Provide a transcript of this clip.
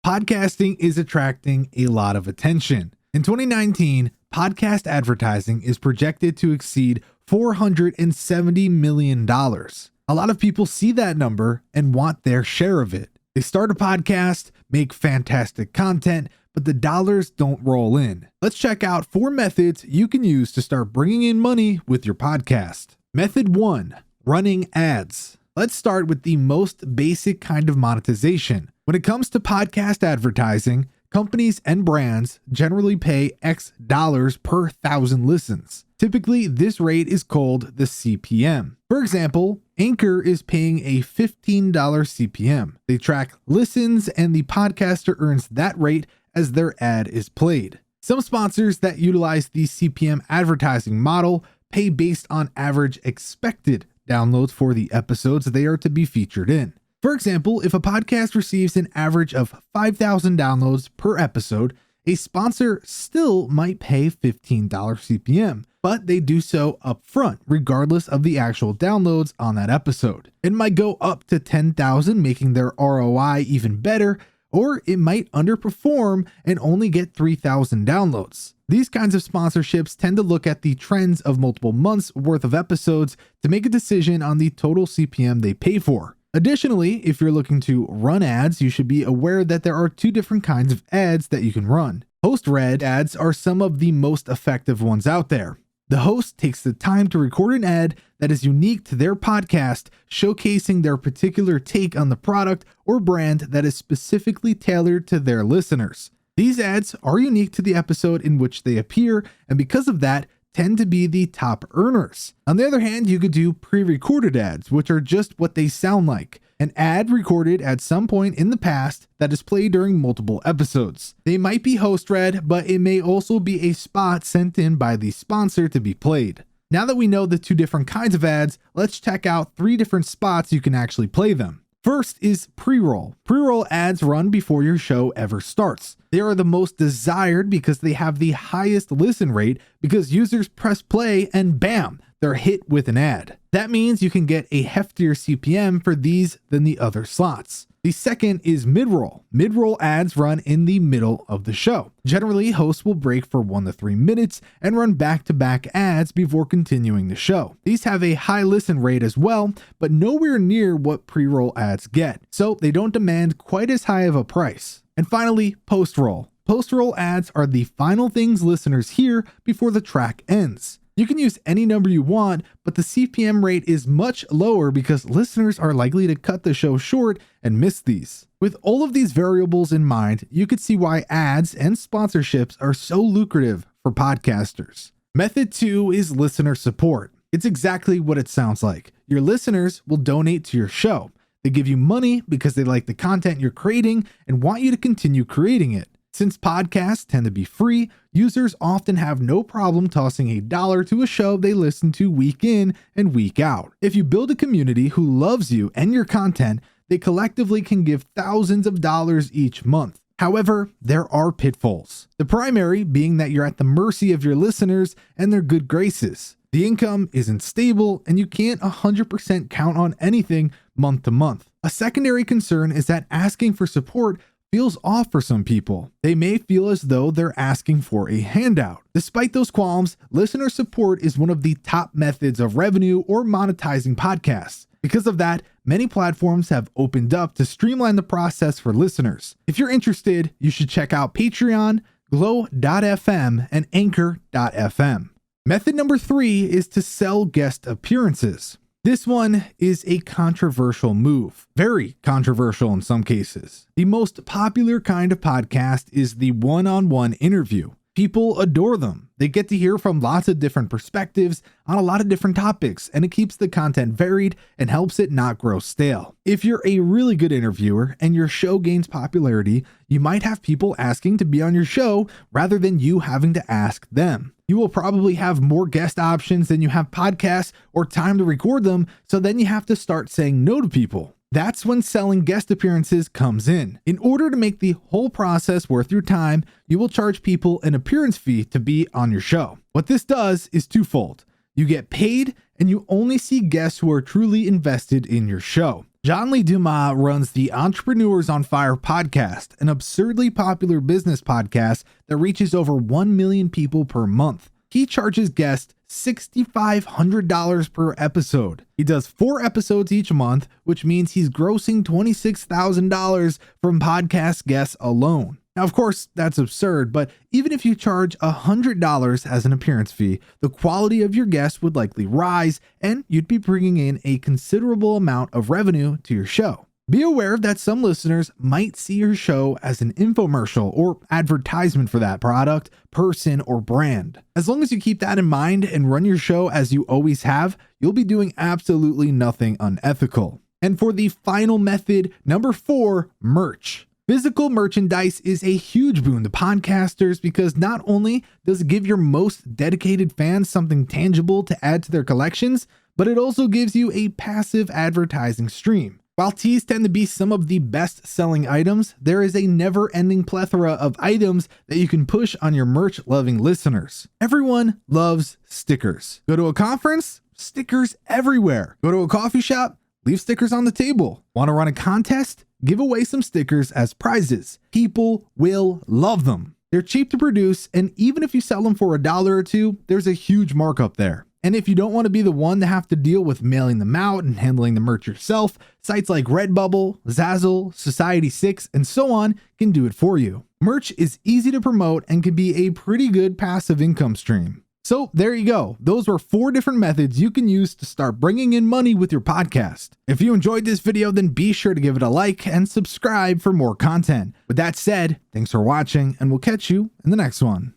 podcasting is attracting a lot of attention. In 2019, podcast advertising is projected to exceed $470 million. A lot of people see that number and want their share of it. They start a podcast, make fantastic content, but the dollars don't roll in. Let's check out 4 methods you can use to start bringing in money with your podcast. Method 1, running ads. Let's start with the most basic kind of monetization. When it comes to podcast advertising, companies and brands generally pay X dollars per 1,000 listens. Typically, this rate is called the CPM. For example, Anchor is paying a $15 CPM. They track listens and the podcaster earns that rate as their ad is played. Some sponsors that utilize the CPM advertising model pay based on average expected downloads for the episodes they are to be featured in. For example, if a podcast receives an average of 5,000 downloads per episode, a sponsor still might pay $15 CPM, but they do so upfront, regardless of the actual downloads on that episode. It might go up to 10,000, making their ROI even better, or it might underperform and only get 3,000 downloads. These kinds of sponsorships tend to look at the trends of multiple months worth of episodes to make a decision on the total CPM they pay for. Additionally, if you're looking to run ads, you should be aware that there are 2 different kinds of ads that you can run. Host-read ads are some of the most effective ones out there. The host takes the time to record an ad that is unique to their podcast, showcasing their particular take on the product or brand that is specifically tailored to their listeners. These ads are unique to the episode in which they appear, and because of that, tend to be the top earners. On the other hand, you could do pre-recorded ads, which are just what they sound like. An ad recorded at some point in the past that is played during multiple episodes. They might be host-read, but it may also be a spot sent in by the sponsor to be played. Now that we know the 2 different kinds of ads, let's check out 3 different spots you can actually play them. First is pre-roll. Pre-roll ads run before your show ever starts. They are the most desired because they have the highest listen rate because users press play and bam, they're hit with an ad. That means you can get a heftier CPM for these than the other slots. The second is mid-roll. Mid-roll ads run in the middle of the show. Generally, hosts will break for 1 to 3 minutes and run back-to-back ads before continuing the show. These have a high listen rate as well, but nowhere near what pre-roll ads get, so they don't demand quite as high of a price. And finally, post-roll. Post-roll ads are the final things listeners hear before the track ends. You can use any number you want, but the CPM rate is much lower because listeners are likely to cut the show short and miss these. With all of these variables in mind, you could see why ads and sponsorships are so lucrative for podcasters. Method 2 is listener support. It's exactly what it sounds like. Your listeners will donate to your show. They give you money because they like the content you're creating and want you to continue creating it. Since podcasts tend to be free, users often have no problem tossing $1 to a show they listen to week in and week out. If you build a community who loves you and your content, they collectively can give thousands of dollars each month. However, there are pitfalls. The primary being that you're at the mercy of your listeners and their good graces. The income isn't stable and you can't 100% count on anything month to month. A secondary concern is that asking for support feels off for some people. They may feel as though they're asking for a handout. Despite those qualms, listener support is one of the top methods of revenue or monetizing podcasts. Because of that, many platforms have opened up to streamline the process for listeners. If you're interested, you should check out Patreon, Glow.fm, and Anchor.fm. Method number 3 is to sell guest appearances. This one is a controversial move, very controversial in some cases. The most popular kind of podcast is the one-on-one interview. People adore them. They get to hear from lots of different perspectives on a lot of different topics, and it keeps the content varied and helps it not grow stale. If you're a really good interviewer and your show gains popularity, you might have people asking to be on your show rather than you having to ask them. You will probably have more guest options than you have podcasts or time to record them, so then you have to start saying no to people. That's when selling guest appearances comes in. In order to make the whole process worth your time, you will charge people an appearance fee to be on your show. What this does is twofold. You get paid and you only see guests who are truly invested in your show. John Lee Dumas runs the Entrepreneurs on Fire podcast, an absurdly popular business podcast that reaches over 1 million people per month. He charges guests $6,500 per episode. He does 4 episodes each month, which means he's grossing $26,000 from podcast guests alone. Now, of course, that's absurd, but even if you charge $100 as an appearance fee, the quality of your guests would likely rise, and you'd be bringing in a considerable amount of revenue to your show. Be aware that some listeners might see your show as an infomercial or advertisement for that product, person, or brand. As long as you keep that in mind and run your show as you always have, you'll be doing absolutely nothing unethical. And for the final method, number 4, merch. Physical merchandise is a huge boon to podcasters because not only does it give your most dedicated fans something tangible to add to their collections, but it also gives you a passive advertising stream. While tees tend to be some of the best-selling items, there is a never-ending plethora of items that you can push on your merch-loving listeners. Everyone loves stickers. Go to a conference? Stickers everywhere. Go to a coffee shop? Leave stickers on the table. Want to run a contest? Give away some stickers as prizes. People will love them. They're cheap to produce, and even if you sell them for $1 or $2, there's a huge markup there. And if you don't want to be the one to have to deal with mailing them out and handling the merch yourself, sites like Redbubble, Zazzle, Society6, and so on can do it for you. Merch is easy to promote and can be a pretty good passive income stream. So there you go. Those were 4 different methods you can use to start bringing in money with your podcast. If you enjoyed this video, then be sure to give it a like and subscribe for more content. With that said, thanks for watching, and we'll catch you in the next one.